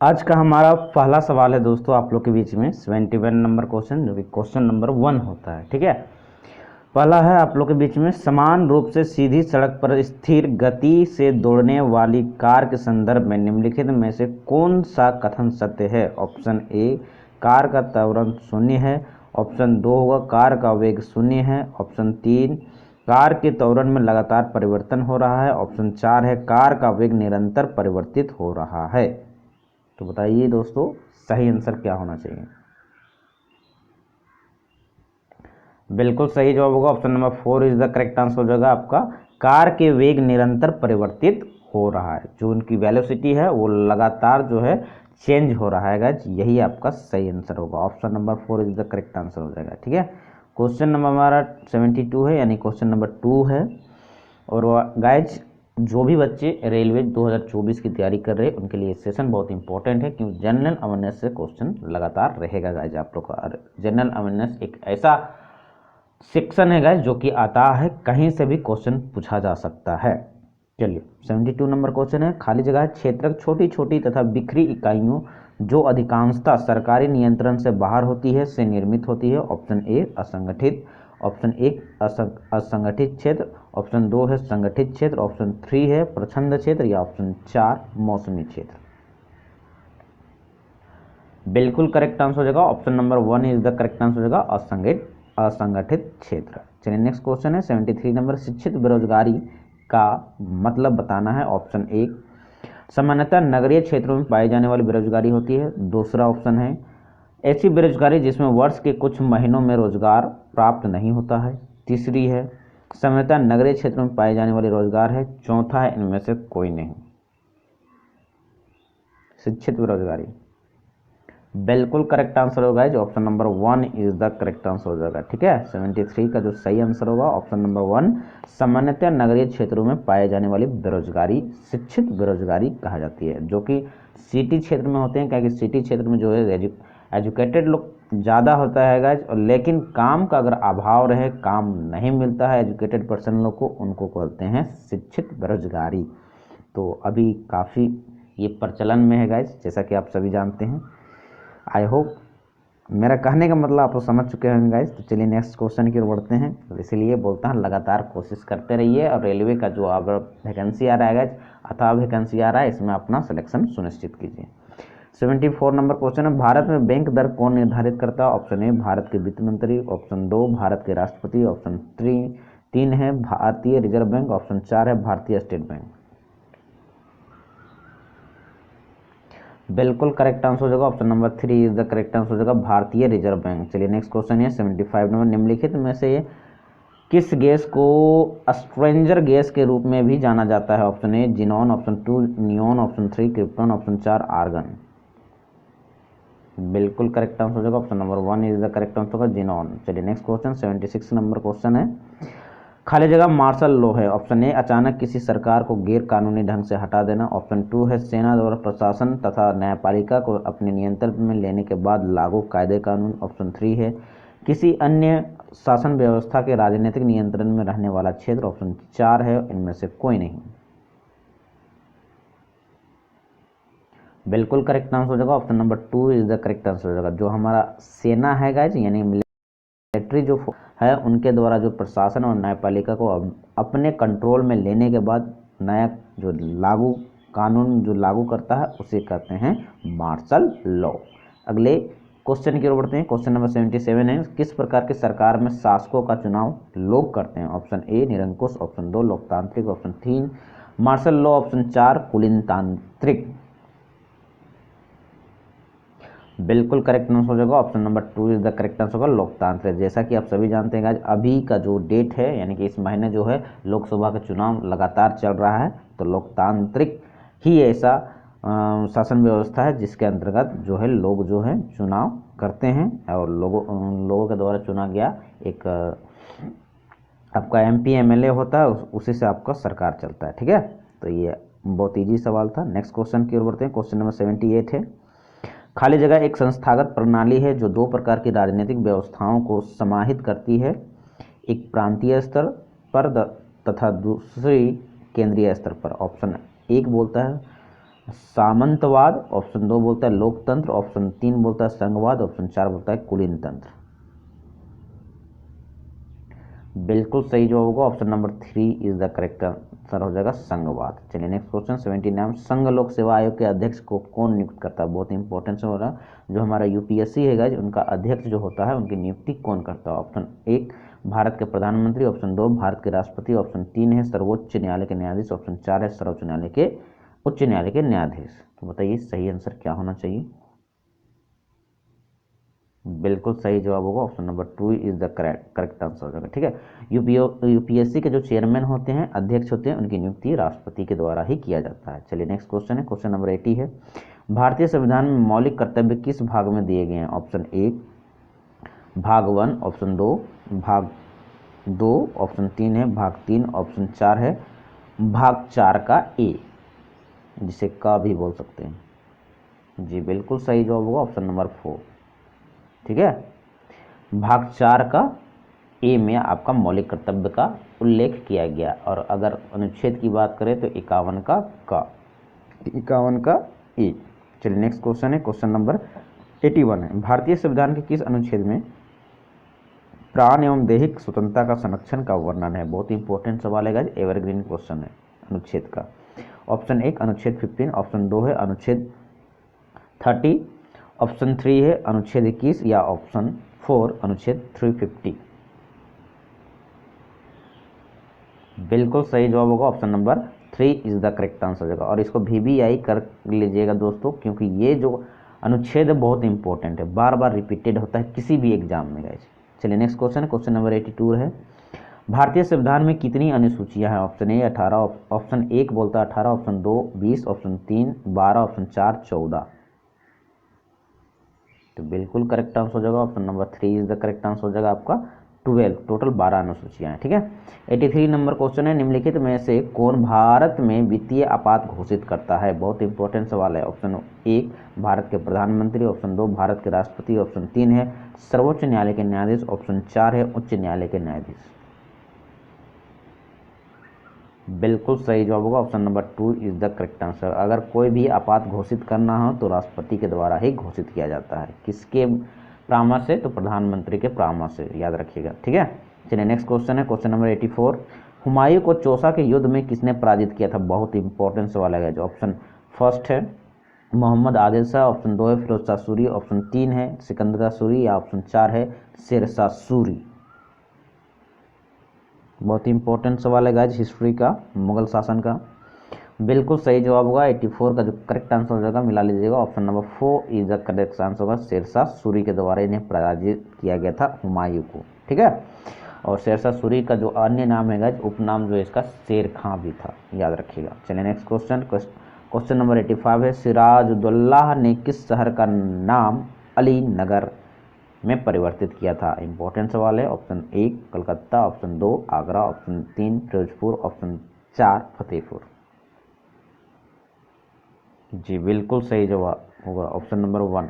आज का हमारा पहला सवाल है दोस्तों आप लोग के बीच में 71 नंबर क्वेश्चन, जो कि क्वेश्चन नंबर 1 होता है। ठीक है, पहला है आप लोग के बीच में, समान रूप से सीधी सड़क पर स्थिर गति से दौड़ने वाली कार के संदर्भ में निम्नलिखित में से कौन सा कथन सत्य है। ऑप्शन ए, कार का त्वरण शून्य है। ऑप्शन 2 होगा कार का वेग शून्य है। ऑप्शन 3, कार के त्वरण में लगातार परिवर्तन हो रहा है। ऑप्शन 4 है कार का वेग निरंतर परिवर्तित हो रहा है। तो बताइए दोस्तों, सही आंसर क्या होना चाहिए। बिल्कुल सही जवाब होगा option number 4 is the correct answer हो जाएगा आपका। कार के वेग निरंतर परिवर्तित हो रहा है, जो उनकी वेलोसिटी है वो लगातार जो है चेंज हो रहा है गाइज, यही आपका सही आंसर होगा। Option number 4 is the correct answer हो जाएगा। ठीक है, क्वेश्चन नंबर हमारा 72 है, यानी क्वेश्चन नंबर 2 है। और गाइज जो भी बच्चे रेलवे 2024 की तैयारी कर रहे हैं उनके लिए सेशन बहुत इंपॉर्टेंट है, क्योंकि जनरल अवेयरनेस से क्वेश्चन लगातार रहेगा गाइज आप लोग का। जनरल अवेयरनेस एक ऐसा सेक्शन है गाइज जो कि आता है, कहीं से भी क्वेश्चन पूछा जा सकता है। चलिए 72 नंबर क्वेश्चन है, खाली जगह है, क्षेत्रक छोटी छोटी तथा बिखरी इकाइयों जो अधिकांशतः सरकारी नियंत्रण से बाहर होती है से निर्मित होती है। ऑप्शन ए असंगठित, ऑप्शन 1 असंगठित क्षेत्र, ऑप्शन 2 है संगठित क्षेत्र, ऑप्शन 3 है प्रछंद क्षेत्र, या ऑप्शन 4 मौसमी क्षेत्र। बिल्कुल करेक्ट आंसर हो जाएगा option number 1 is the correct answer हो जाएगा असंगठित क्षेत्र। चलिए नेक्स्ट क्वेश्चन है 73 नंबर, शिक्षित बेरोजगारी का मतलब बताना है। ऑप्शन 1 सामान्यतः नगरीय क्षेत्रों में पाई जाने वाली बेरोजगारी होती है। दूसरा ऑप्शन है ऐसी बेरोजगारी जिसमें वर्ष के कुछ महीनों में रोजगार प्राप्त नहीं होता है। तीसरी है सामान्यतः नगरीय क्षेत्रों में पाई जाने वाली रोजगार है। चौथा है इनमें से कोई नहीं। शिक्षित बेरोजगारी बिल्कुल करेक्ट आंसर होगा जो option number 1 is the correct answer हो जाएगा। ठीक है, 73 का जो सही आंसर होगा ऑप्शन नंबर 1, सामान्यतः नगरीय क्षेत्रों में पाए जाने वाली बेरोजगारी शिक्षित बेरोजगारी कहा जाती है, जो कि सिटी क्षेत्र में होते हैं, क्योंकि सिटी क्षेत्र में जो है एजुकेटेड लोग ज़्यादा होता है गाइज, और लेकिन काम का अगर अभाव रहे, काम नहीं मिलता है एजुकेटेड पर्सन लोग को, उनको कहते हैं शिक्षित बेरोजगारी। तो अभी काफ़ी ये प्रचलन में है गाइज, जैसा कि आप सभी जानते हैं। आई होप मेरा कहने का मतलब आप लोग समझ चुके होंगे गाइस। तो चलिए नेक्स्ट क्वेश्चन की ओर बढ़ते हैं। तो इसीलिए बोलता हूँ लगातार कोशिश करते रहिए, और रेलवे का जो अब वैकेंसी आ रहा है गाइस, अथाह वैकेंसी आ रहा है, इसमें अपना सिलेक्शन सुनिश्चित कीजिए। 74 नंबर क्वेश्चन है, भारत में बैंक दर कौन निर्धारित करता है। ऑप्शन ए भारत के वित्त मंत्री, ऑप्शन 2 भारत के राष्ट्रपति, ऑप्शन 3 है भारतीय रिजर्व बैंक, ऑप्शन 4 है भारतीय स्टेट बैंक। बिल्कुल करेक्ट आंसर हो जाएगा option number 3 is the correct answer हो जाएगा भारतीय रिजर्व बैंक। चलिए नेक्स्ट क्वेश्चन है 75 नंबर, निम्नलिखित में से किस गैस को स्ट्रेंजर गैस के रूप में भी जाना जाता है। Option A xenon, option 2 neon, option 3 krypton, option 4 argon. बिल्कुल करेक्ट आंसर हो जाएगा option number 1 is the correct answer होगा जिनॉन। चलिए नेक्स्ट क्वेश्चन 76 नंबर क्वेश्चन है, खाली जगह मार्शल लॉ है। ऑप्शन ए अचानक किसी सरकार को गैर कानूनी ढंग से हटा देना। ऑप्शन 2 है सेना द्वारा प्रशासन तथा न्यायपालिका को अपने नियंत्रण में लेने के बाद लागू कायदे कानून। ऑप्शन 3 है किसी अन्य शासन व्यवस्था के राजनीतिक नियंत्रण में रहने वाला क्षेत्र। ऑप्शन 4 है इनमें से कोई नहीं। बिल्कुल करेक्ट आंसर हो जाएगा option number 2 is the correct answer हो जाएगा। जो हमारा सेना है गाइज, यानी मिलिट्री जो है, उनके द्वारा जो प्रशासन और न्यायपालिका को अपने कंट्रोल में लेने के बाद नया जो लागू कानून जो लागू करता है उसे कहते हैं मार्शल लॉ। अगले क्वेश्चन की ओर बढ़ते हैं। क्वेश्चन नंबर 77 है, किस प्रकार की सरकार में शासकों का चुनाव लोग करते हैं। ऑप्शन ए निरंकुश, ऑप्शन 2 लोकतांत्रिक, ऑप्शन 3 मार्शल लॉ, ऑप्शन 4 कुलीनतांत्रिक। बिल्कुल करेक्ट आंसर हो जाएगा option number 2 is the correct answer होगा लोकतांत्रिक। जैसा कि आप सभी जानते हैं अभी का जो डेट है, यानी कि इस महीने जो है लोकसभा का चुनाव लगातार चल रहा है, तो लोकतांत्रिक ही ऐसा शासन व्यवस्था है जिसके अंतर्गत जो है लोग जो है चुनाव करते हैं, और लोगों के द्वारा चुना गया एक आपका MP MLA होता है, उसी से आपका सरकार चलता है। ठीक है, तो ये बहुत ईजी सवाल था। नेक्स्ट क्वेश्चन की ओर बढ़ते हैं। क्वेश्चन नंबर 78 है, खाली जगह एक संस्थागत प्रणाली है जो दो प्रकार की राजनीतिक व्यवस्थाओं को समाहित करती है, एक प्रांतीय स्तर पर तथा दूसरी केंद्रीय स्तर पर। ऑप्शन 1 बोलता है सामंतवाद, ऑप्शन 2 बोलता है लोकतंत्र, ऑप्शन 3 बोलता है संघवाद, ऑप्शन 4 बोलता है कुलीन तंत्र। बिल्कुल सही जो होगा option number 3 is the correct answer हो जाएगा संघवाद। चलिए नेक्स्ट क्वेश्चन 79, संघ लोक सेवा आयोग के अध्यक्ष को कौन नियुक्त करता है? बहुत इंपॉर्टेंट से हो रहा है। जो हमारा यूपीएससी है गाइज, उनका अध्यक्ष जो होता है उनकी नियुक्ति कौन करता है? ऑप्शन 1 भारत के प्रधानमंत्री, ऑप्शन 2 भारत के राष्ट्रपति, ऑप्शन 3 है सर्वोच्च न्यायालय के न्यायाधीश, ऑप्शन 4 है सर्वोच्च न्यायालय के उच्च न्यायालय के न्यायाधीश। तो बताइए सही आंसर क्या होना चाहिए? बिल्कुल सही जवाब होगा option number 2 is the correct answer हो जाएगा। ठीक है, यूपीएससी के जो चेयरमैन होते हैं, अध्यक्ष होते हैं, उनकी नियुक्ति राष्ट्रपति के द्वारा ही किया जाता है। चलिए नेक्स्ट क्वेश्चन है, क्वेश्चन नंबर 80 है, भारतीय संविधान में मौलिक कर्तव्य किस भाग में दिए गए हैं? ऑप्शन 1 भाग 1, ऑप्शन 2 भाग 2, ऑप्शन 3 है भाग 3, ऑप्शन 4 है भाग 4 का ए, जिसे का भी बोल सकते हैं। जी बिल्कुल सही जवाब होगा ऑप्शन नंबर 4। ठीक है, भाग 4 का ए में आपका मौलिक कर्तव्य का उल्लेख किया गया। और अगर अनुच्छेद की बात करें तो 51 का ए। चलिए नेक्स्ट क्वेश्चन है, क्वेश्चन नंबर 81 है, भारतीय संविधान के किस अनुच्छेद में प्राण एवं दैहिक स्वतंत्रता का संरक्षण का वर्णन है? बहुत इंपॉर्टेंट सवाल है गाइस, एवरग्रीन क्वेश्चन है अनुच्छेद का। ऑप्शन 1 अनुच्छेद 15, ऑप्शन 2 है अनुच्छेद 30, ऑप्शन 3 है अनुच्छेद 21 या ऑप्शन 4 अनुच्छेद 350। बिल्कुल सही जवाब होगा option number 3 is the correct answer होगा। और इसको VBI कर लीजिएगा दोस्तों, क्योंकि ये जो अनुच्छेद है बहुत इंपॉर्टेंट है, बार बार रिपीटेड होता है किसी भी एग्जाम में गाइस। चलिए नेक्स्ट क्वेश्चन है, क्वेश्चन नंबर 82 है, भारतीय संविधान में कितनी अनुसूचियां हैं? ऑप्शन ए 18, ऑप्शन 1 बोलता है 18, ऑप्शन 2 20, ऑप्शन 3 12, ऑप्शन 4 14। तो बिल्कुल करेक्ट आंसर हो जाएगा option number 3 is the correct answer हो जाएगा आपका 12, टोटल 12 अनुसूचियां हैं। ठीक है, 83 नंबर क्वेश्चन है, निम्नलिखित में से कौन भारत में वित्तीय आपात घोषित करता है? बहुत इंपॉर्टेंट सवाल है। ऑप्शन 1 भारत के प्रधानमंत्री, ऑप्शन 2 भारत के राष्ट्रपति, ऑप्शन 3 है सर्वोच्च न्यायालय के न्यायाधीश, ऑप्शन 4 है उच्च न्यायालय के न्यायाधीश। बिल्कुल सही जवाब होगा option number 2 is the correct answer. अगर कोई भी आपात घोषित करना हो तो राष्ट्रपति के द्वारा ही घोषित किया जाता है। किसके परामर्श से? तो प्रधानमंत्री के परामर्श से, याद रखिएगा। ठीक है, चलिए नेक्स्ट क्वेश्चन है, क्वेश्चन नंबर 84, हुमायूं को चौसा के युद्ध में किसने पराजित किया था? बहुत इंपॉर्टेंट सवाल है। जो ऑप्शन फर्स्ट है मोहम्मद आदिल शाह, ऑप्शन 2 है फिरोज शाह सूरी, ऑप्शन 3 है सिकंदर शाह सूरी या ऑप्शन 4 है शेर शाह सूरी। बहुत इंपॉर्टेंट सवाल है गाइज हिस्ट्री का, मुगल शासन का। बिल्कुल सही जवाब होगा 84 का जो करेक्ट आंसर हो जाएगा, मिला लीजिएगा, option number 4 is the correct answer होगा। शेर शाह सूरी के द्वारा इन्हें पराजित किया गया था हुमायूं को। ठीक है, और शेर शाह सूरी का जो अन्य नाम है गाइज, उपनाम जो इसका शेर खां भी था, याद रखिएगा। चलिए नेक्स्ट क्वेश्चन नंबर 85 है, सिराजुद्दौला ने किस शहर का नाम अली नगर में परिवर्तित किया था? इंपॉर्टेंट सवाल है। Option 1 Calcutta, option 2 Agra, option 3 Firozpur, option 4 Fatehpur. जी बिल्कुल सही जवाब होगा option number 1।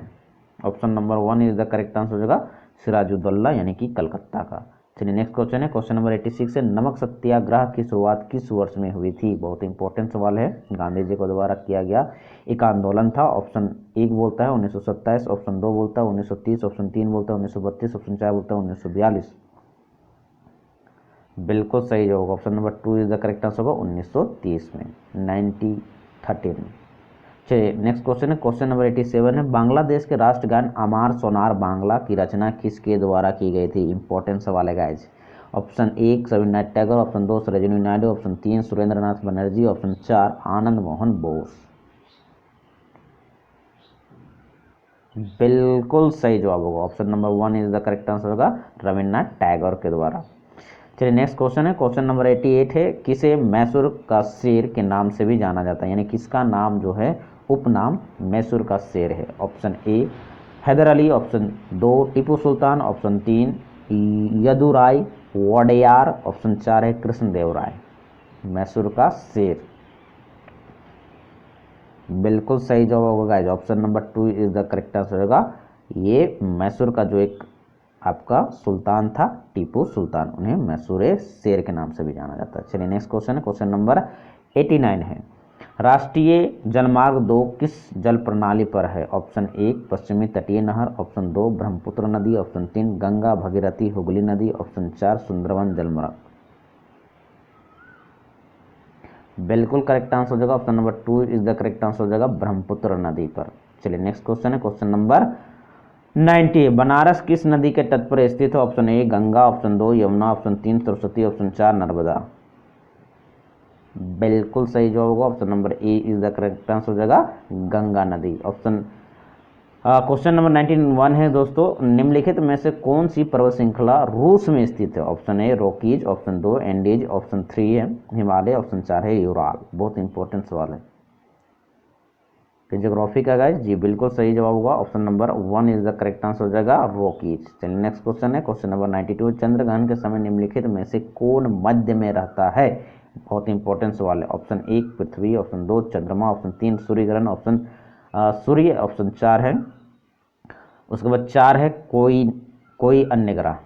Option number 1 is the correct answer हो जाएगा सिराजुद्दौला यानी कि कलकत्ता का। चलिए नेक्स्ट क्वेश्चन है, क्वेश्चन नंबर 86 है, नमक सत्याग्रह की शुरुआत किस वर्ष में हुई थी? बहुत इंपॉर्टेंट सवाल है। गांधी जी को द्वारा किया गया एक आंदोलन था। ऑप्शन 1 बोलता है 1927, ऑप्शन 2 बोलता है 1930, ऑप्शन 3 बोलता है 1932, ऑप्शन 4 बोलता है 1942। बिल्कुल सही जो होगा option number 2 is the correct answer होगा 1930 में, 1913। चलिए नेक्स्ट क्वेश्चन है, क्वेश्चन नंबर 87 है, बांग्लादेश के राष्ट्रगान अमार सोनार बांग्ला की रचना किसके द्वारा की गई थी? इंपॉर्टेंट सवाल है guys. Option 1 Rabindranath Tagore, option 2 Sarojini Naidu, option 3 Surendranath Banerjee, option 4 Anand Mohan Bose. बिल्कुल सही जवाब होगा option number 1 is the correct answer होगा रविन्द्रनाथ टैगोर के द्वारा। चलिए नेक्स्ट क्वेश्चन है, क्वेश्चन नंबर 88 है, किसे मैसूर का शेर के नाम से भी जाना जाता है? यानी किसका नाम जो है उपनाम मैसूर का शेर है? Option 1 Haider Ali, option 2 Tipu Sultan, option 3 Yaduraya Wodeyar, option 4 है कृष्णदेव राय। मैसूर का शेर बिल्कुल सही जवाब होगा guys, option number 2 is the correct answer होगा। ये मैसूर का जो एक आपका सुल्तान था टीपू सुल्तान, उन्हें मैसूर शेर के नाम से भी जाना जाता है। चलिए नेक्स्ट क्वेश्चन है, क्वेश्चन नंबर 89 है, राष्ट्रीय जलमार्ग 2 किस जल प्रणाली पर है? ऑप्शन 1 पश्चिमी तटीय नहर, ऑप्शन 2 ब्रह्मपुत्र नदी, ऑप्शन 3 गंगा भगीरथी हुगली नदी, ऑप्शन 4 सुंदरवन जलमार्ग। बिल्कुल करेक्ट आंसर हो जाएगा option number 2 is the correct answer हो जाएगा ब्रह्मपुत्र नदी पर। चलिए नेक्स्ट क्वेश्चन है क्वेश्चन नंबर 90। बनारस किस नदी के तट पर स्थित है? Option 1 Ganga, option 2 Yamuna, option 3 Saraswati, option 4 Narmada. बिल्कुल सही जवाब होगा option number A is the correct answer हो जाएगा गंगा नदी। ऑप्शन क्वेश्चन नंबर 91 है दोस्तों, निम्नलिखित में से कौन सी पर्वत श्रृंखला रूस में स्थित है? ऑप्शन ए रॉकीज, ऑप्शन 2 एंडीज, ऑप्शन 3 है हिमालय, ऑप्शन 4 है यूराल। बहुत इंपॉर्टेंट सवाल है ज्योग्राफी का गाइस। जी बिल्कुल सही जवाब होगा option number 1 is the correct answer हो जाएगा रॉकीज। चलिए नेक्स्ट क्वेश्चन है क्वेश्चन नंबर 92। चंद्रग्रहण के समय निम्नलिखित में से कौन मध्य में रहता है? बहुत इंपॉर्टेंट सवाल है। ऑप्शन 1 पृथ्वी, ऑप्शन 2 चंद्रमा, ऑप्शन 3 सूर्य ग्रहण, ऑप्शन सूर्य, ऑप्शन 4 है उसके बाद 4 है कोई अन्य ग्रह।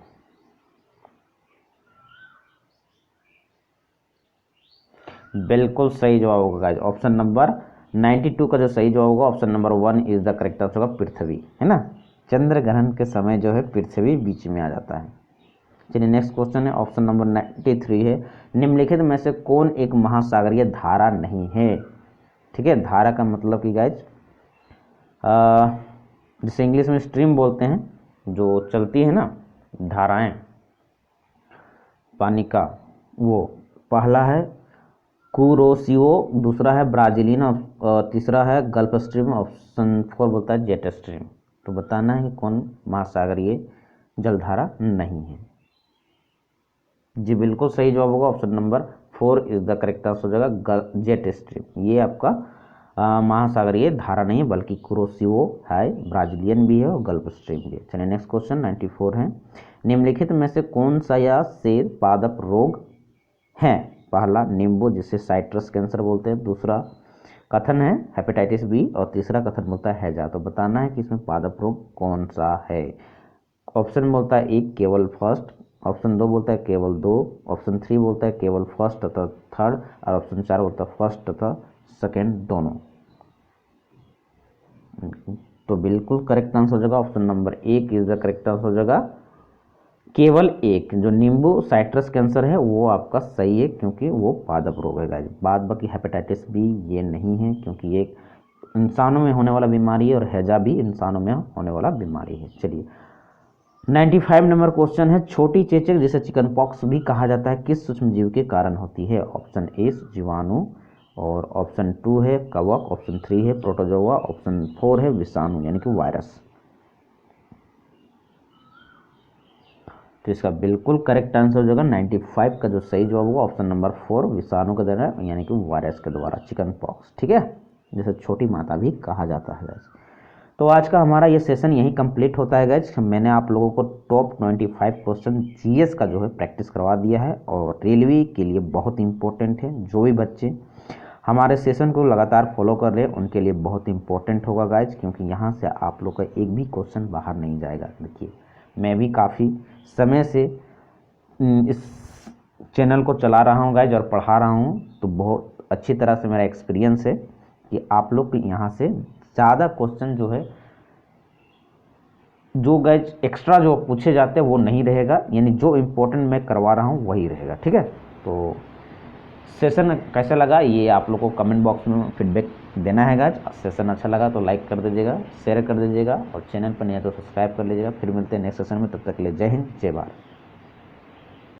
बिल्कुल सही जवाब होगा गाइस ऑप्शन नंबर 92 का जो सही जवाब होगा option number 1 is the correct answer होगा पृथ्वी, है ना। चंद्र ग्रहण के समय जो है पृथ्वी बीच में आ जाता है। चलिए नेक्स्ट क्वेश्चन है ऑप्शन नंबर 93 है, निम्नलिखित में से कौन एक महासागरीय धारा नहीं है? ठीक है, धारा का मतलब कि गाइज जिसे इंग्लिश में स्ट्रीम बोलते हैं, जो चलती है ना धाराएं पानी का, वो पहला है कुरोसिओ, दूसरा है ब्राजीलियन, तीसरा है गल्फ स्ट्रीम, ऑप्शन 4 बोलता है जेट स्ट्रीम। तो बताना है कि कौन महासागरीय जलधारा नहीं है। जी बिल्कुल सही जवाब होगा option number 4 is the correct answer हो जाएगा जेट स्ट्रीम। ये आपका महासागरीय धारा नहीं है बल्कि कुरोसिओ है, ब्राजीलियन भी है और गल्फ स्ट्रीम भी है। चलिए नेक्स्ट क्वेश्चन 94 है, निम्नलिखित में से कौन सा या से पादप रोग है? पहला नींबू जिसे साइट्रस कैंसर बोलते हैं, दूसरा कथन है हेपेटाइटिस बी और तीसरा कथन बोलता है हैजा। तो बताना है कि इसमें पादप रोग कौन सा है। ऑप्शन बोलता है 1 केवल फर्स्ट, ऑप्शन 2 बोलता है केवल 2, ऑप्शन 3 बोलता है केवल फर्स्ट तथा थर्ड और ऑप्शन 4 बोलता है फर्स्ट तथा सेकेंड दोनों। तो बिल्कुल करेक्ट आंसर हो जाएगा option number 1 is the correct answer हो जाएगा केवल 1। जो नींबू साइट्रस कैंसर है वो आपका सही है क्योंकि वो पादप रोग है गाइस। बाद बाकी हेपेटाइटिस बी ये नहीं है क्योंकि ये इंसानों में होने वाला बीमारी है और हैजा भी इंसानों में होने वाला बीमारी है। चलिए 95 नंबर क्वेश्चन है, छोटी चेचक जिसे चिकन पॉक्स भी कहा जाता है किस सूक्ष्म जीव के कारण होती है? ऑप्शन ए जीवाणु और ऑप्शन 2 है कवक, ऑप्शन 3 है प्रोटोजोआ, ऑप्शन 4 है विषाणु यानी कि वायरस। तो इसका बिल्कुल करेक्ट आंसर हो जाएगा 95 का जो सही जवाब होगा ऑप्शन नंबर 4 विषाणु के द्वारा यानी कि वायरस के द्वारा चिकन पॉक्स। ठीक है, जैसे छोटी माता भी कहा जाता है गाइस। तो आज का हमारा ये सेशन यही कंप्लीट होता है गाइस। मैंने आप लोगों को टॉप 25 क्वेश्चन जीएस का जो है प्रैक्टिस करवा दिया है और रेलवे के लिए बहुत इंपॉर्टेंट है। जो भी बच्चे हमारे सेशन को लगातार फॉलो कर रहे हैं उनके लिए बहुत इंपॉर्टेंट होगा गाइज, क्योंकि यहाँ से आप लोग का एक भी क्वेश्चन बाहर नहीं जाएगा। देखिए मैं भी काफ़ी समय से इस चैनल को चला रहा हूँ गाइज और पढ़ा रहा हूँ, तो बहुत अच्छी तरह से मेरा एक्सपीरियंस है कि आप लोग यहाँ से ज़्यादा क्वेश्चन जो है जो गाइज एक्स्ट्रा जो पूछे जाते हैं वो नहीं रहेगा, यानी जो इम्पोर्टेंट मैं करवा रहा हूँ वही रहेगा। ठीक है, तो सेशन कैसा लगा ये आप लोग को कमेंट बॉक्स में फीडबैक देना है गाइज। सेशन अच्छा लगा तो लाइक कर दीजिएगा, शेयर कर दीजिएगा और चैनल पर नहीं है तो सब्सक्राइब कर लीजिएगा। फिर मिलते हैं नेक्स्ट सेशन में, तब तक के लिए जय हिंद जय भारत।